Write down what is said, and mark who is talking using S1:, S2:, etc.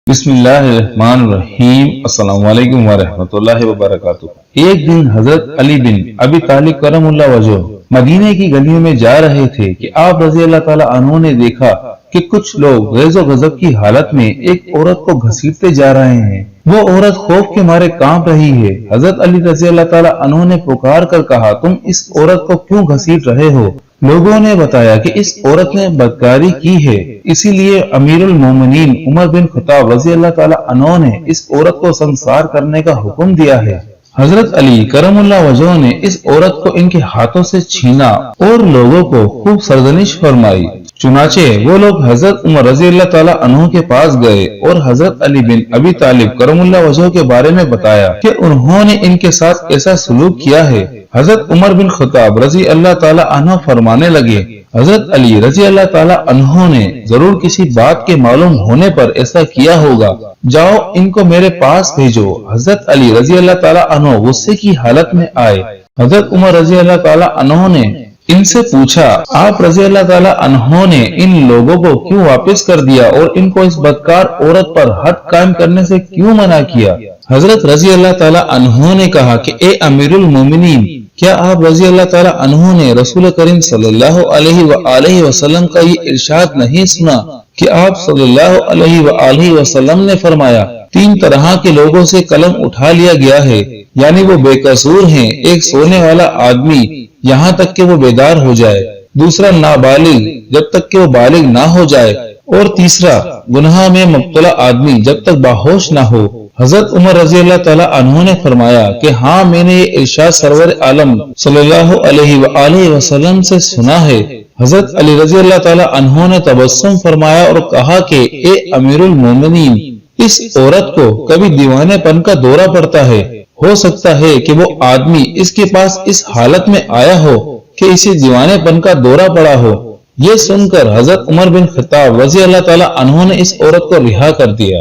S1: بسم اللہ الرحمن الرحیم۔ السلام علیکم ورحمۃ اللہ وبرکاتہ۔ ایک دن حضرت علی بن ابی طالب کرم اللہ وجہ مدینے کی گلیوں میں جا رہے تھے کہ آپ رضی اللہ تعالیٰ عنہ نے دیکھا کہ کچھ لوگ غیظ و غضب کی حالت میں ایک عورت کو گھسیٹتے جا رہے ہیں۔ وہ عورت خوف کے مارے کانپ رہی ہے۔ حضرت علی رضی اللہ تعالیٰ عنہ نے پکار کر کہا، تم اس عورت کو کیوں گھسیٹ رہے ہو؟ لوگوں نے بتایا کہ اس عورت نے بدکاری کی ہے، اسی لیے امیر المومنین عمر بن خطاب رضی اللہ تعالیٰ عنہ نے اس عورت کو سنسار کرنے کا حکم دیا ہے۔ حضرت علی کرم اللہ وجہ نے اس عورت کو ان کے ہاتھوں سے چھینا اور لوگوں کو خوب سرزنش فرمائی۔ چنانچہ وہ لوگ حضرت عمر رضی اللہ تعالیٰ عنہ کے پاس گئے اور حضرت علی بن ابی طالب کرم اللہ وجہ کے بارے میں بتایا کہ انہوں نے ان کے ساتھ ایسا سلوک کیا ہے۔ حضرت عمر بن خطاب رضی اللہ تعالیٰ عنہ فرمانے لگے، حضرت علی رضی اللہ تعالیٰ عنہ نے ضرور کسی بات کے معلوم ہونے پر ایسا کیا ہوگا، جاؤ ان کو میرے پاس بھیجو۔ حضرت علی رضی اللہ تعالیٰ عنہ غصے کی حالت میں آئے۔ حضرت عمر رضی اللہ تعالیٰ عنہ نے ان سے پوچھا، آپ رضی اللہ تعالیٰ عنہ نے ان لوگوں کو کیوں واپس کر دیا اور ان کو اس بدکار عورت پر حد قائم کرنے سے کیوں منع کیا؟ حضرت رضی اللہ تعالیٰ عنہ نے کہا کہ اے امیر المومنین، کیا آپ رضی اللہ تعالیٰ عنہ نے رسول کریم صلی اللہ علیہ وآلہ وسلم کا یہ ارشاد نہیں سنا کہ آپ صلی اللہ علیہ وآلہ وسلم نے فرمایا، تین طرح کے لوگوں سے قلم اٹھا لیا گیا ہے، یعنی وہ بے قصور ہیں، ایک سونے والا آدمی یہاں تک کہ وہ بیدار ہو جائے، دوسرا نابالغ جب تک کہ وہ بالغ نہ ہو جائے، اور تیسرا گناہ میں مبتلا آدمی جب تک باہوش نہ ہو۔ حضرت عمر رضی اللہ تعالیٰ عنہ نے فرمایا کہ ہاں، میں نے یہ ارشاد سرور عالم صلی اللہ علیہ وآلہ وسلم سے سنا ہے۔ حضرت علی رضی اللہ تعالیٰ عنہ نے تبسم فرمایا اور کہا کہ اے امیر المومنین، اس عورت کو کبھی دیوانے پن کا دورہ پڑتا ہے، ہو سکتا ہے کہ وہ آدمی اس کے پاس اس حالت میں آیا ہو کہ اسے دیوانے پن کا دورہ پڑا ہو۔ یہ سن کر حضرت عمر بن خطاب رضی اللہ تعالیٰ عنہ نے اس عورت کو رہا کر دیا۔